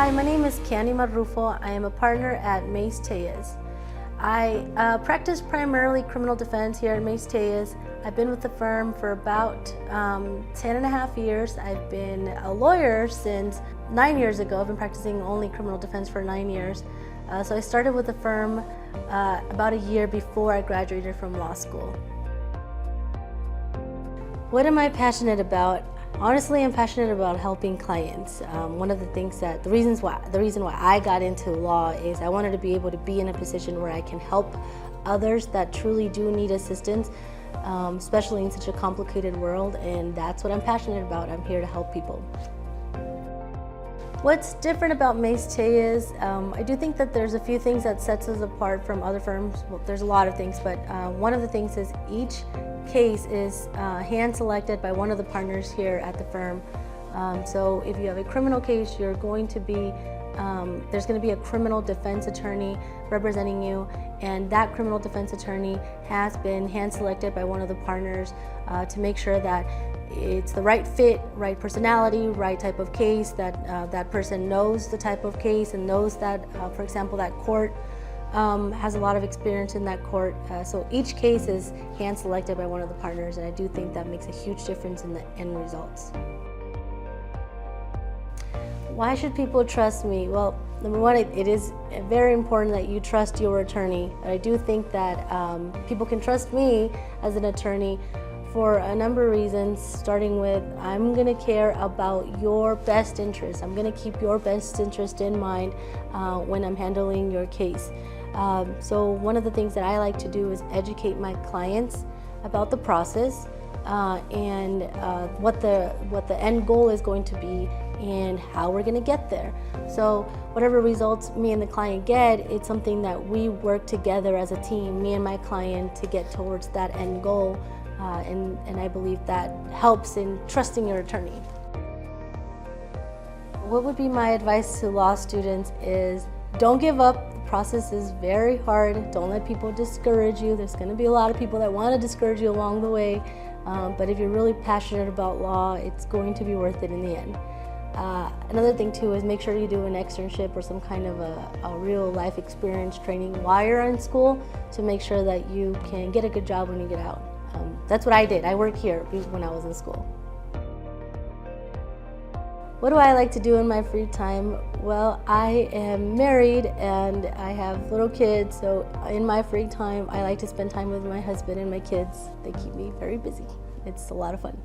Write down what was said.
Hi, my name is Marrufo. I am a partner at MayesTelles. I practice primarily criminal defense here at MayesTelles. I've been with the firm for about 10 and a half years. I've been a lawyer since 9 years ago. I've been practicing only criminal defense for 9 years. So I started with the firm about a year before I graduated from law school. What am I passionate about? Honestly, I'm passionate about helping clients. One of the reason why I got into law is I wanted to be able to be in a position where I can help others that truly do need assistance, especially in such a complicated world, and that's what I'm passionate about. I'm here to help people. What's different about MayesTelles? I do think that there's a few things that sets us apart from other firms. Well, there's a lot of things, but one of the things is each case is hand-selected by one of the partners here at the firm. So if you have a criminal case, there's going to be a criminal defense attorney representing you, and that criminal defense attorney has been hand-selected by one of the partners to make sure that it's the right fit, right personality, right type of case, that that person knows the type of case and knows that, for example, that court has a lot of experience in that court. So each case is hand-selected by one of the partners, and I do think that makes a huge difference in the end results. Why should people trust me? Well, number one, it is very important that you trust your attorney. I do think that people can trust me as an attorney for a number of reasons, starting with I'm going to care about your best interest. I'm going to keep your best interest in mind when I'm handling your case. So one of the things that I like to do is educate my clients about the process and what the end goal is going to be and how we're going to get there. So whatever results me and the client get, it's something that we work together as a team, me and my client, to get towards that end goal. And I believe that helps in trusting your attorney. What would be my advice to law students is don't give up. The process is very hard. Don't let people discourage you. There's going to be a lot of people that want to discourage you along the way. But if you're really passionate about law, it's going to be worth it in the end. Another thing too is make sure you do an externship or some kind of a real life experience training while you're in school to make sure that you can get a good job when you get out. That's what I did. I worked here when I was in school. What do I like to do in my free time? Well, I am married and I have little kids, so in my free time I like to spend time with my husband and my kids. They keep me very busy. It's a lot of fun.